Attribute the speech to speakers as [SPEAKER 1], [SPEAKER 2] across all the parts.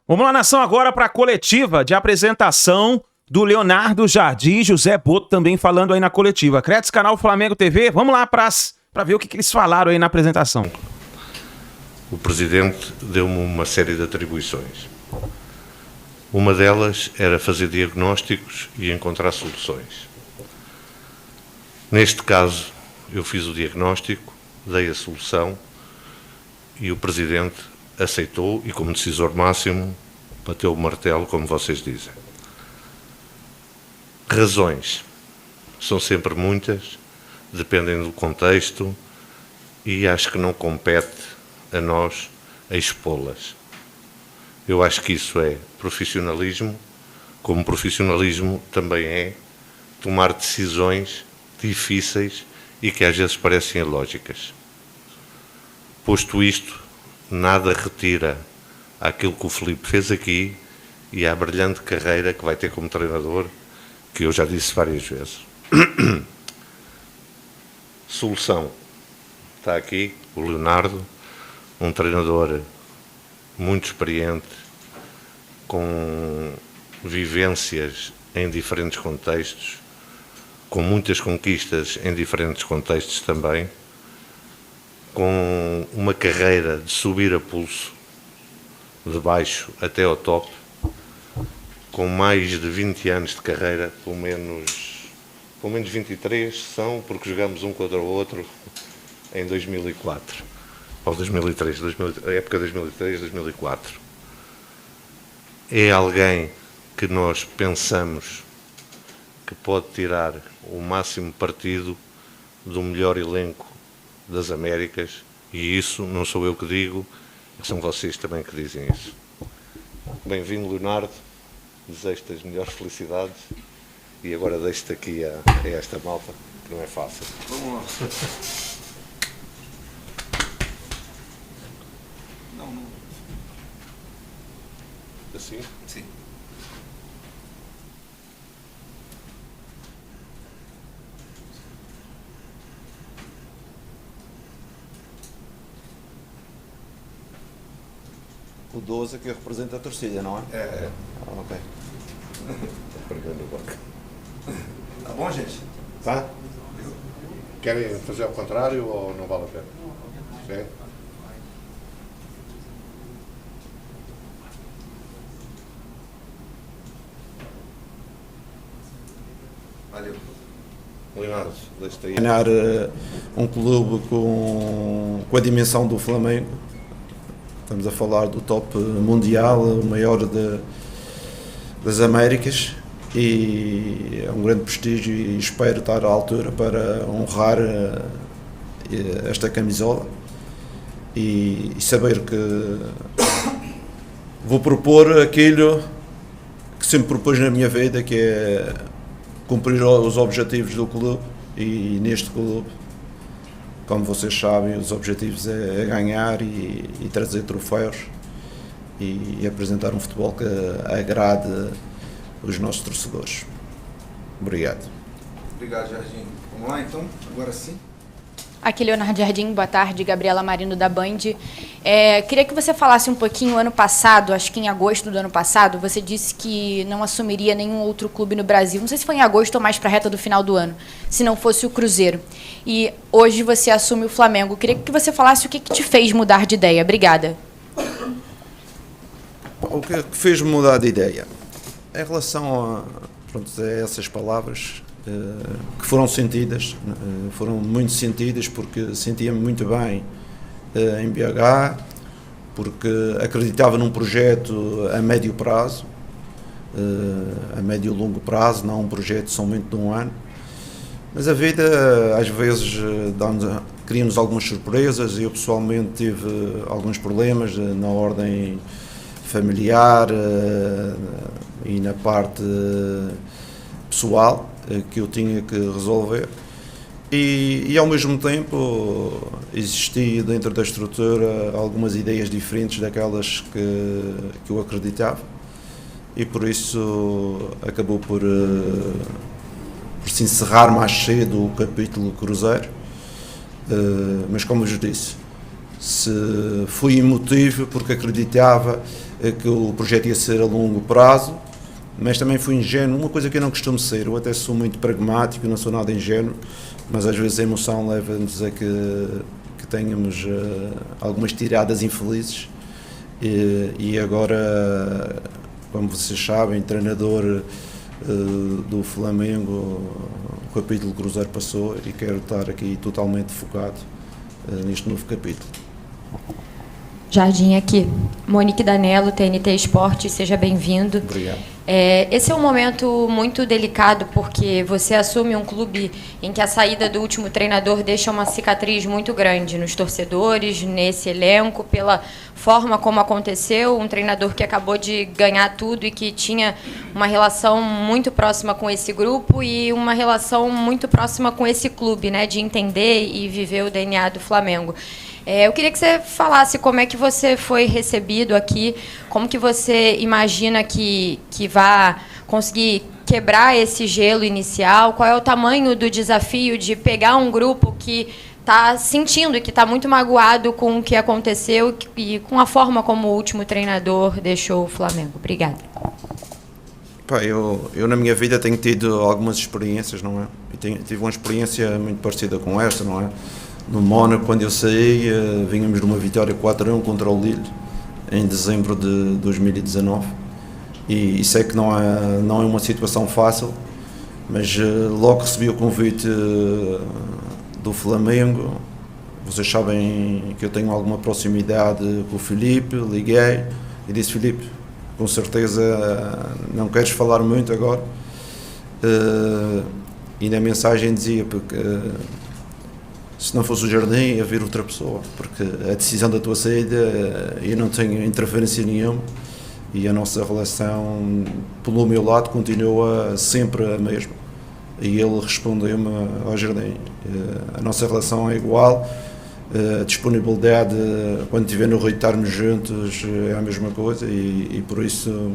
[SPEAKER 1] Vamos lá, nação, agora para a coletiva de apresentação do Leonardo Jardim e José Boto também falando aí na coletiva. Cretes, canal Flamengo TV, vamos lá para ver o que eles falaram aí na apresentação.
[SPEAKER 2] O Presidente deu-me uma série de atribuições. Uma delas era fazer diagnósticos e encontrar soluções. Neste caso, eu fiz o diagnóstico, dei a solução e o Presidente aceitou e, como decisor máximo, bateu o martelo, como vocês dizem. Razões são sempre muitas, dependem do contexto e acho que não compete a nós a expô-las. Eu acho que isso é profissionalismo, como profissionalismo também é tomar decisões difíceis e que às vezes parecem ilógicas. Posto isto, nada retira aquilo que o Filipe fez aqui e a brilhante carreira que vai ter como treinador, que eu já disse várias vezes. Solução. Está aqui o Leonardo, um treinador muito experiente, com vivências em diferentes contextos, com muitas conquistas em diferentes contextos também, com uma carreira de subir a pulso, de baixo até ao top, com mais de 20 anos de carreira, pelo menos 23 são, porque jogamos um contra o outro em 2004, ou 2003, a época 2003-2004. É alguém que nós pensamos que pode tirar o máximo partido do melhor elenco das Américas, e isso não sou eu que digo, são vocês também que dizem isso. Bem-vindo, Leonardo, desejo-te as melhores felicidades e agora deixo-te aqui a esta malta, que não é fácil.
[SPEAKER 3] Vamos lá. Não.
[SPEAKER 2] Assim?
[SPEAKER 3] Sim.
[SPEAKER 4] O 12 que representa a torcida, não é?
[SPEAKER 3] É.
[SPEAKER 4] Ok.
[SPEAKER 2] Primeiro bloco.
[SPEAKER 3] Tá bom, gente?
[SPEAKER 2] Tá? Querem fazer ao contrário ou não vale a pena? Sim?
[SPEAKER 3] Valeu.
[SPEAKER 2] Leonardo, deixa-te aí.
[SPEAKER 4] Ganhar um clube com a dimensão do Flamengo. Estamos a falar do top mundial, o maior das Américas, e é um grande prestígio e espero estar à altura para honrar esta camisola e saber que vou propor aquilo que sempre propus na minha vida, que é cumprir os objetivos do clube, e neste clube, como vocês sabem, os objetivos é ganhar e trazer troféus e apresentar um futebol que agrade os nossos torcedores. Obrigado.
[SPEAKER 3] Obrigado, Jardim. Vamos lá, então? Agora sim.
[SPEAKER 5] Aqui, Leonardo Jardim, boa tarde, Gabriela Marino da Band. Queria que você falasse um pouquinho, ano passado, acho que em agosto do ano passado, você disse que não assumiria nenhum outro clube no Brasil, não sei se foi em agosto ou mais para a reta do final do ano, se não fosse o Cruzeiro. E hoje você assume o Flamengo. Queria que você falasse o que te fez mudar de ideia. Obrigada.
[SPEAKER 4] O que fez-me mudar de ideia? Em relação a essas palavras, que foram sentidas, foram muito sentidas, porque sentia-me muito bem em BH, porque acreditava num projeto a médio prazo, a médio e longo prazo, não um projeto somente de um ano. Mas a vida às vezes cria-nos algumas surpresas, e eu pessoalmente tive alguns problemas na ordem familiar e na parte pessoal que eu tinha que resolver, e ao mesmo tempo existia dentro da estrutura algumas ideias diferentes daquelas que eu acreditava, e por isso acabou por se encerrar mais cedo o capítulo Cruzeiro, mas como eu vos disse, se fui emotivo porque acreditava que o projeto ia ser a longo prazo, mas também fui ingênuo, uma coisa que eu não costumo ser. Eu até sou muito pragmático, não sou nada ingênuo, mas às vezes a emoção leva-nos a que tenhamos algumas tiradas infelizes. E agora, como vocês sabem, treinador do Flamengo, o capítulo do Cruzeiro passou e quero estar aqui totalmente focado neste novo capítulo.
[SPEAKER 5] Jardim aqui. Monique Danello, TNT Esporte, seja bem-vindo.
[SPEAKER 4] Obrigado.
[SPEAKER 5] Esse é um momento muito delicado, porque você assume um clube em que a saída do último treinador deixa uma cicatriz muito grande nos torcedores, nesse elenco, pela forma como aconteceu, um treinador que acabou de ganhar tudo e que tinha uma relação muito próxima com esse grupo e uma relação muito próxima com esse clube, né, de entender e viver o DNA do Flamengo. Eu queria que você falasse como é que você foi recebido aqui, como que você imagina que vai conseguir quebrar esse gelo inicial, qual é o tamanho do desafio de pegar um grupo que está sentindo e que está muito magoado com o que aconteceu e com a forma como o último treinador deixou o Flamengo. Obrigada.
[SPEAKER 4] Eu na minha vida tenho tido algumas experiências, não é? Tive uma experiência muito parecida com esta, não é? No Mónaco, quando eu saí, vínhamos de uma vitória 4-1 contra o Lille, em dezembro de 2019. E sei que não é uma situação fácil, mas logo recebi o convite do Flamengo. Vocês sabem que eu tenho alguma proximidade com o Filipe, liguei e disse: Filipe, com certeza não queres falar muito agora? E na mensagem dizia, porque se não fosse o Jardim, ia vir outra pessoa, porque a decisão da tua saída, eu não tenho interferência nenhuma e a nossa relação, pelo meu lado, continua sempre a mesma. E ele respondeu-me ao Jardim: a nossa relação é igual, a disponibilidade, quando estiver no Rio estarmos juntos, é a mesma coisa e por isso,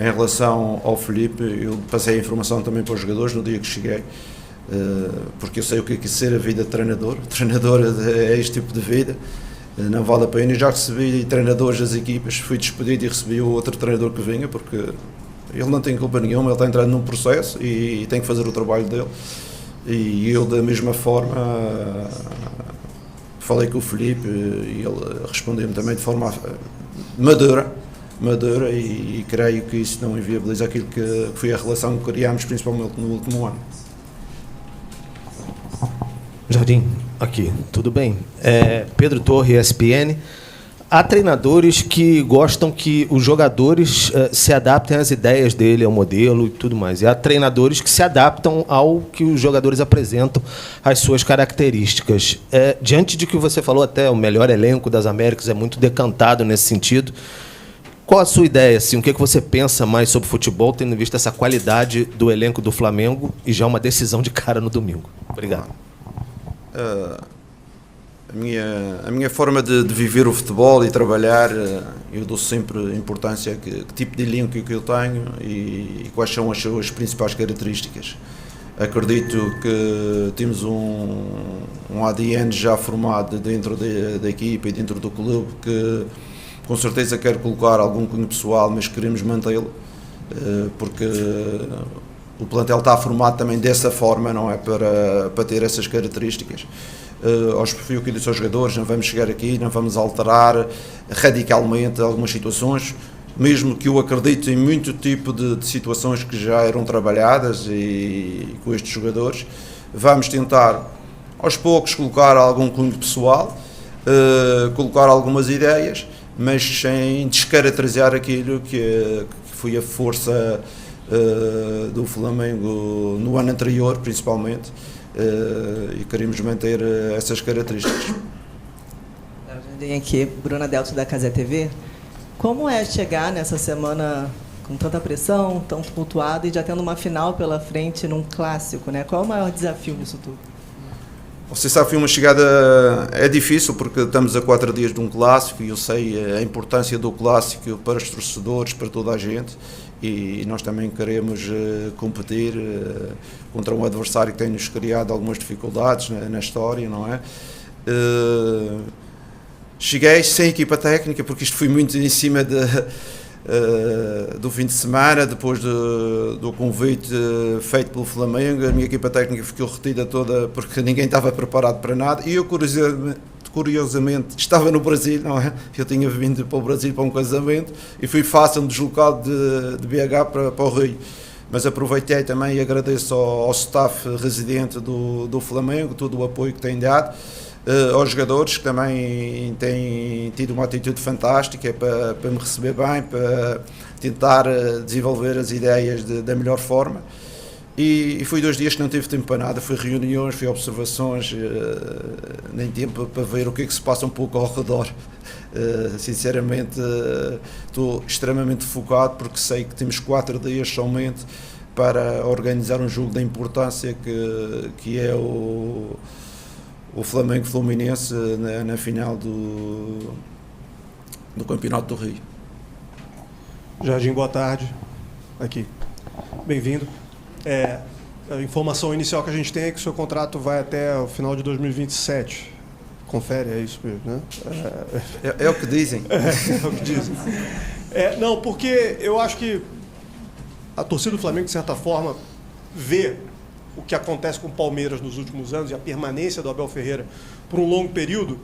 [SPEAKER 4] em relação ao Filipe, eu passei a informação também para os jogadores no dia que cheguei, porque eu sei o que é ser a vida de treinador. Treinador é este tipo de vida, não vale a pena. Eu já recebi treinadores das equipas, fui despedido e recebi o outro treinador que vinha, porque ele não tem culpa nenhuma, ele está entrando num processo e tem que fazer o trabalho dele. E eu, da mesma forma, falei com o Filipe e ele respondeu-me também de forma madura e creio que isso não inviabiliza aquilo que foi a relação que criámos, principalmente no último ano.
[SPEAKER 6] Jardim, aqui, tudo bem? Pedro Torre, ESPN. Há treinadores que gostam que os jogadores se adaptem às ideias dele, ao modelo e tudo mais. E há treinadores que se adaptam ao que os jogadores apresentam, às suas características. Diante de que você falou, até o melhor elenco das Américas é muito decantado nesse sentido. Qual a sua ideia? Assim, o que você pensa mais sobre futebol, tendo em vista essa qualidade do elenco do Flamengo e já uma decisão de cara no domingo? Obrigado.
[SPEAKER 4] A minha forma de viver o futebol e trabalhar, eu dou sempre importância a que tipo de elenco que eu tenho e quais são as suas principais características. Acredito que temos um ADN já formado dentro da equipa e dentro do clube que com certeza quer colocar algum cunho pessoal, mas queremos mantê-lo, porque o plantel está formado também dessa forma, não é? Para ter essas características. Eu que disse aos jogadores, não vamos chegar aqui, não vamos alterar radicalmente algumas situações, mesmo que eu acredito em muito tipo de situações que já eram trabalhadas e com estes jogadores, vamos tentar aos poucos colocar algum cunho pessoal, colocar algumas ideias, mas sem descaracterizar aquilo que foi a força do Flamengo no ano anterior, principalmente, e queremos manter essas características.
[SPEAKER 7] Vem aqui, Bruna Delto da Casé TV. Como é chegar nessa semana com tanta pressão, tão tumultuada e já tendo uma final pela frente num clássico, né? Qual é o maior desafio nisso tudo?
[SPEAKER 4] Você sabe que uma chegada é difícil porque estamos a 4 dias de um clássico e eu sei a importância do clássico para os torcedores, para toda a gente, e nós também queremos competir contra um adversário que tem-nos criado algumas dificuldades na história, não é? cheguei sem equipa técnica, porque isto foi muito em cima do fim de semana, depois do convite feito pelo Flamengo. A minha equipa técnica ficou retida toda porque ninguém estava preparado para nada, e eu curiosamente estava no Brasil, não é? Eu tinha vindo para o Brasil para um casamento e fui fácil deslocado de BH para o Rio, mas aproveitei também e agradeço ao staff residente do Flamengo todo o apoio que tem dado, aos jogadores que também têm tido uma atitude fantástica para me receber bem, para tentar desenvolver as ideias da melhor forma. E foi 2 dias que não tive tempo para nada, foi reuniões, foi observações, nem tempo para ver o que é que se passa um pouco ao redor. Sinceramente, estou extremamente focado, porque sei que temos 4 dias somente para organizar um jogo da importância que é o Flamengo-Fluminense na final do Campeonato do Rio.
[SPEAKER 8] Jardim, boa tarde. Aqui. Bem-vindo. A informação inicial que a gente tem é que o seu contrato vai até o final de 2027. Confere, é isso mesmo, né?
[SPEAKER 4] É o que dizem.
[SPEAKER 8] É o que dizem. Não, porque eu acho que a torcida do Flamengo, de certa forma, vê o que acontece com o Palmeiras nos últimos anos e a permanência do Abel Ferreira por um longo período,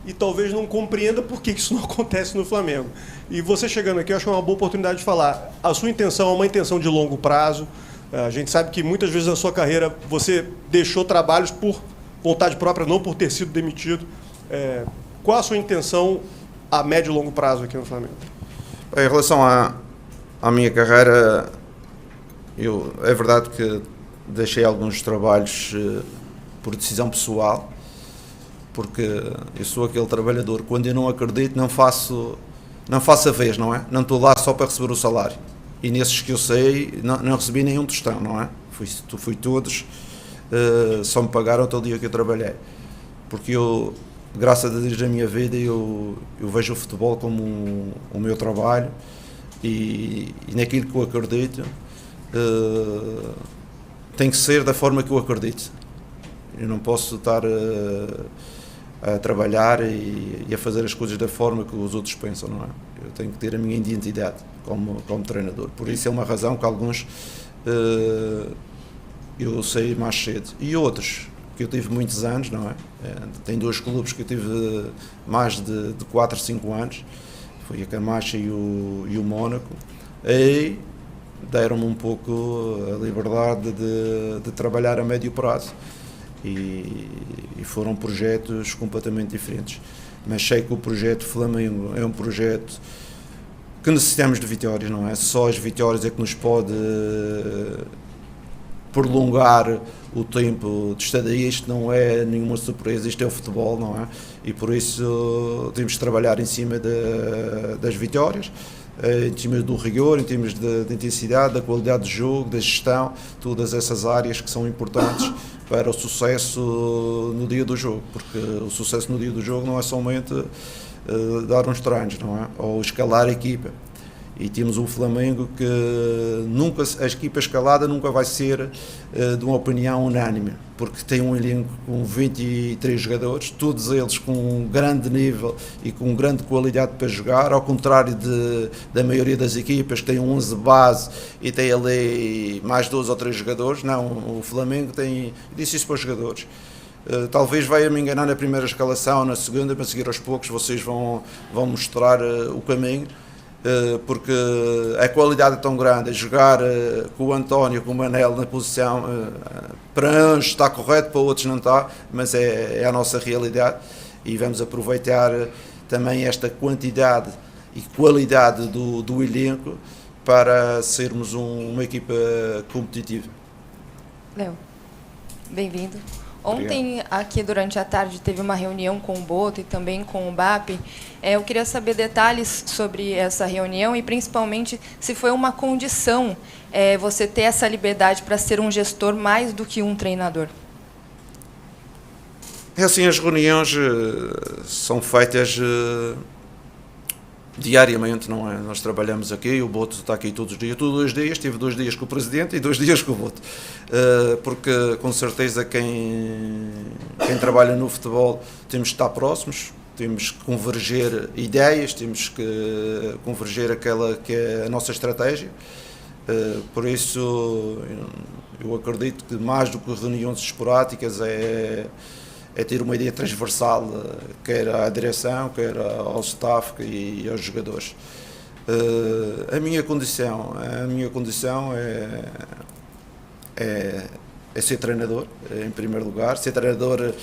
[SPEAKER 8] e talvez não compreenda por que isso não acontece no Flamengo. E você chegando aqui, eu acho que é uma boa oportunidade de falar. A sua intenção é uma intenção de longo prazo. A gente sabe que muitas vezes na sua carreira você deixou trabalhos por vontade própria, não por ter sido demitido. Qual a sua intenção a médio e longo prazo aqui no Flamengo?
[SPEAKER 4] Em relação à minha carreira, é verdade que deixei alguns trabalhos por decisão pessoal, porque eu sou aquele trabalhador, quando eu não acredito, não faço a vez, não é? Não estou lá só para receber o salário. E nesses que eu sei, não recebi nenhum tostão, não é? Fui todos, só me pagaram até o dia que eu trabalhei. Porque eu, graças a Deus da minha vida, eu vejo o futebol como o meu trabalho, e naquilo que eu acredito, tem que ser da forma que eu acredito. Eu não posso estar a trabalhar e a fazer as coisas da forma que os outros pensam, não é? Eu tenho que ter a minha identidade como treinador. Por isso é uma razão que alguns eu saí mais cedo. E outros, que eu tive muitos anos, não é? Tem 2 clubes que eu tive mais de 4, 5 anos, foi a Camacha e o Mónaco, e deram-me um pouco a liberdade de trabalhar a médio prazo. E foram projetos completamente diferentes. Mas sei que o projeto Flamengo é um projeto que necessitamos de vitórias, não é? Só as vitórias é que nos pode prolongar o tempo de estadia. Isto não é nenhuma surpresa, isto é o futebol, não é? E por isso temos de trabalhar em cima das vitórias, em termos do rigor, em termos de intensidade, da qualidade do jogo, da gestão, todas essas áreas que são importantes para o sucesso no dia do jogo, porque o sucesso no dia do jogo não é somente dar uns treinos, não é? Ou escalar a equipa. E temos um Flamengo que a equipa escalada nunca vai ser de uma opinião unânime, porque tem um elenco com 23 jogadores, todos eles com um grande nível e com grande qualidade para jogar, ao contrário da maioria das equipas que tem 11 base e tem ali mais 2 ou 3 jogadores. Não, o Flamengo tem, disse isso para os jogadores. Talvez vai me enganar na primeira escalação, na segunda, mas a seguir aos poucos vocês vão mostrar o caminho. Porque a qualidade é tão grande, jogar com o António, com o Manel na posição, para uns está correto, para outros não está, mas é a nossa realidade, e vamos aproveitar também esta quantidade e qualidade do elenco para sermos uma equipa competitiva.
[SPEAKER 9] Léo, bem-vindo. Ontem, aqui durante a tarde, teve uma reunião com o Boto e também com o BAP. Eu queria saber detalhes sobre essa reunião e, principalmente, se foi uma condição você ter essa liberdade para ser um gestor mais do que um treinador.
[SPEAKER 4] Assim, as reuniões são feitas diariamente, não é? Nós trabalhamos aqui, o Boto está aqui todos os dias. Todos os dias, tive 2 dias com o Presidente e 2 dias com o Boto. Porque, com certeza, quem trabalha no futebol temos de estar próximos, temos que converger ideias, temos que converger aquela que é a nossa estratégia. Por isso, eu acredito que mais do que reuniões esporádicas é ter uma ideia transversal, quer à direção, quer ao staff e aos jogadores. A minha condição é ser treinador, em primeiro lugar, ser treinador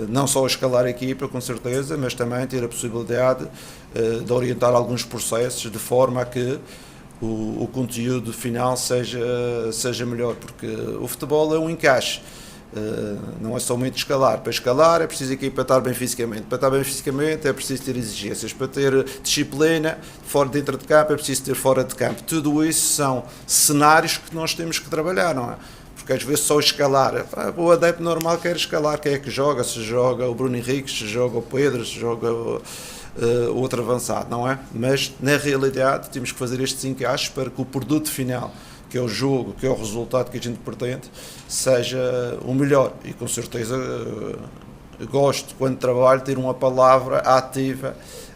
[SPEAKER 4] não só a escalar a equipa, com certeza, mas também ter a possibilidade de orientar alguns processos de forma a que o conteúdo final seja melhor, porque o futebol é um encaixe, não é somente escalar. Para escalar é preciso a equipa estar bem fisicamente, para estar bem fisicamente é preciso ter exigências, para ter disciplina dentro de campo é preciso ter fora de campo. Tudo isso são cenários que nós temos que trabalhar, não é? Porque às vezes só escalar, o adepto normal quer escalar, quem é que joga? Se joga o Bruno Henriques, se joga o Pedro, se joga outro avançado, não é? Mas na realidade temos que fazer estes encaixes para que o produto final, que é o jogo, que é o resultado que a gente pretende, seja o melhor. E com certeza gosto, quando trabalho, ter uma palavra ativa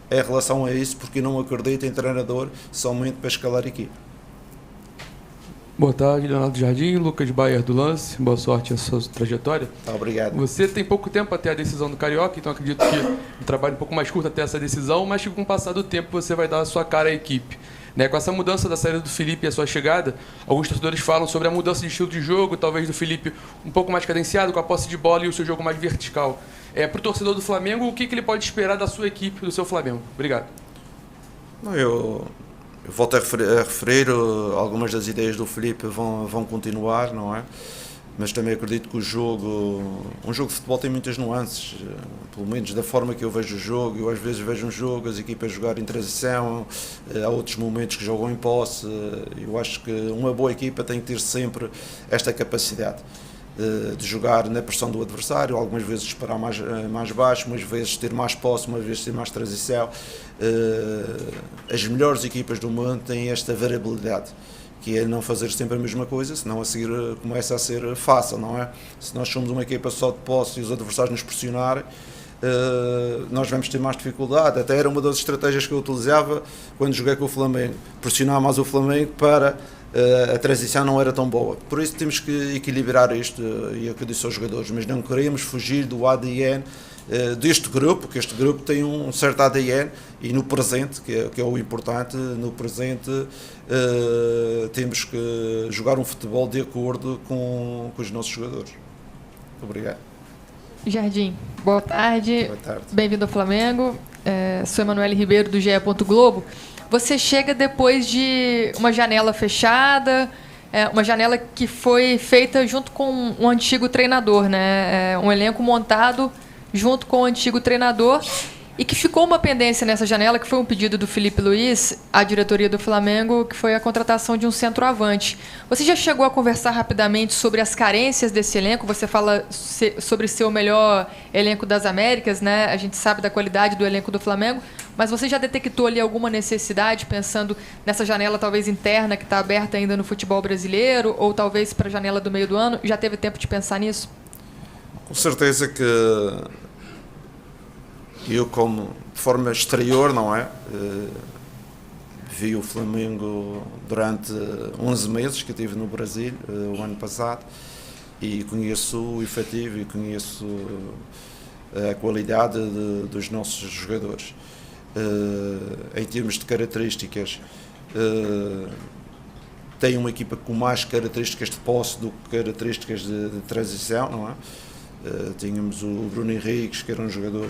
[SPEAKER 4] em relação a isso, porque não acredito em treinador somente para escalar a equipe.
[SPEAKER 10] Boa tarde, Leonardo Jardim, Lucas Bayer do Lance. Boa sorte na sua trajetória.
[SPEAKER 4] Obrigado.
[SPEAKER 10] Você tem pouco tempo até a decisão do Carioca, então acredito que um trabalho um pouco mais curto até essa decisão, mas que com o passar do tempo você vai dar a sua cara à equipe. Né? Com essa mudança da saída do Felipe e a sua chegada, alguns torcedores falam sobre a mudança de estilo de jogo, talvez do Felipe um pouco mais cadenciado, com a posse de bola e o seu jogo mais vertical. Para o torcedor do Flamengo, o que ele pode esperar da sua equipe, do seu Flamengo? Obrigado.
[SPEAKER 4] Eu volto a referir, algumas das ideias do Felipe vão continuar, não é? Mas também acredito que um jogo de futebol tem muitas nuances, pelo menos da forma que eu vejo o jogo. Eu às vezes vejo um jogo, as equipas jogar em transição, há outros momentos que jogam em posse. Eu acho que uma boa equipa tem que ter sempre esta capacidade de jogar na pressão do adversário, algumas vezes esperar mais baixo, umas vezes ter mais posse, umas vezes ter mais transição. As melhores equipas do mundo têm esta variabilidade, que é não fazer sempre a mesma coisa, senão a seguir começa a ser fácil, não é? Se nós somos uma equipa só de posse e os adversários nos pressionarem, nós vamos ter mais dificuldade. Até era uma das estratégias que eu utilizava quando joguei com o Flamengo, pressionar mais o Flamengo para a transição não era tão boa. Por isso temos que equilibrar isto, e é o que eu disse aos jogadores, mas não queremos fugir do ADN deste grupo, que este grupo tem um certo ADN, e no presente, que é o importante, no presente temos que jogar um futebol de acordo com os nossos jogadores. Obrigado.
[SPEAKER 11] Jardim, boa tarde.
[SPEAKER 4] Boa tarde.
[SPEAKER 11] Bem-vindo ao Flamengo. Sou Emanuele Ribeiro, do GE. Globo. Você chega depois de uma janela fechada, uma janela que foi feita junto com um antigo treinador, né? Um elenco montado junto com o antigo treinador, e que ficou uma pendência nessa janela, que foi um pedido do Felipe Luiz à diretoria do Flamengo, que foi a contratação de um centroavante. Você já chegou a conversar rapidamente sobre as carências desse elenco? Você fala sobre ser o melhor elenco das Américas, né? A gente sabe da qualidade do elenco do Flamengo, mas você já detectou ali alguma necessidade, pensando nessa janela talvez interna que está aberta ainda no futebol brasileiro, ou talvez para a janela do meio do ano? Já teve tempo de pensar nisso?
[SPEAKER 4] Com certeza que eu, como de forma exterior, não é? Vi o Flamengo durante 11 meses que estive no Brasil, o ano passado, e conheço o efetivo e conheço a qualidade dos nossos jogadores. Em termos de características, tem uma equipa com mais características de posse do que características de transição, não é? Tínhamos o Bruno Henriques, que era um jogador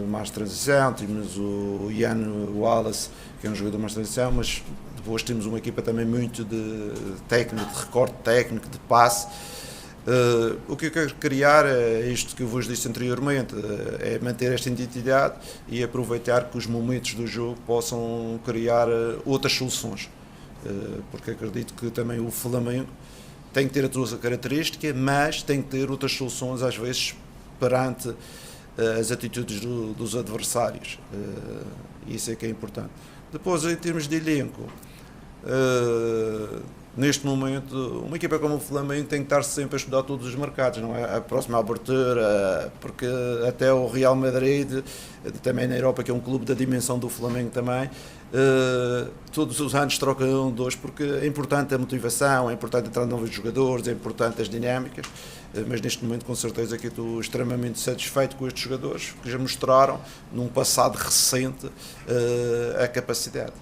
[SPEAKER 4] mais de transição, tínhamos o Ian Wallace, que é um jogador mais de transição, mas depois temos uma equipa também muito de técnico, de recorte técnico, de passe. O que eu quero criar é isto que eu vos disse anteriormente, é manter esta identidade e aproveitar que os momentos do jogo possam criar outras soluções, porque acredito que também o Flamengo tem que ter a sua característica, mas tem que ter outras soluções, às vezes, perante as atitudes dos adversários. Isso é que é importante. Depois, em termos de elenco, neste momento, uma equipa como o Flamengo tem que estar sempre a estudar todos os mercados, não é? A próxima abertura, porque até o Real Madrid, também na Europa, que é um clube da dimensão do Flamengo também, todos os anos trocam dois, porque é importante a motivação, é importante entrar novos jogadores, é importante as dinâmicas, mas neste momento com certeza que estou extremamente satisfeito com estes jogadores, que já mostraram num passado recente a capacidade.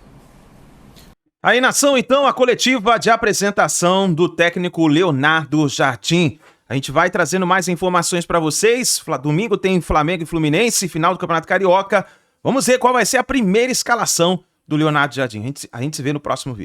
[SPEAKER 1] Aí, nação, então, a coletiva de apresentação do técnico Leonardo Jardim. A gente vai trazendo mais informações para vocês. Domingo tem Flamengo e Fluminense, final do Campeonato Carioca. Vamos ver qual vai ser a primeira escalação do Leonardo Jardim. A gente se vê no próximo vídeo.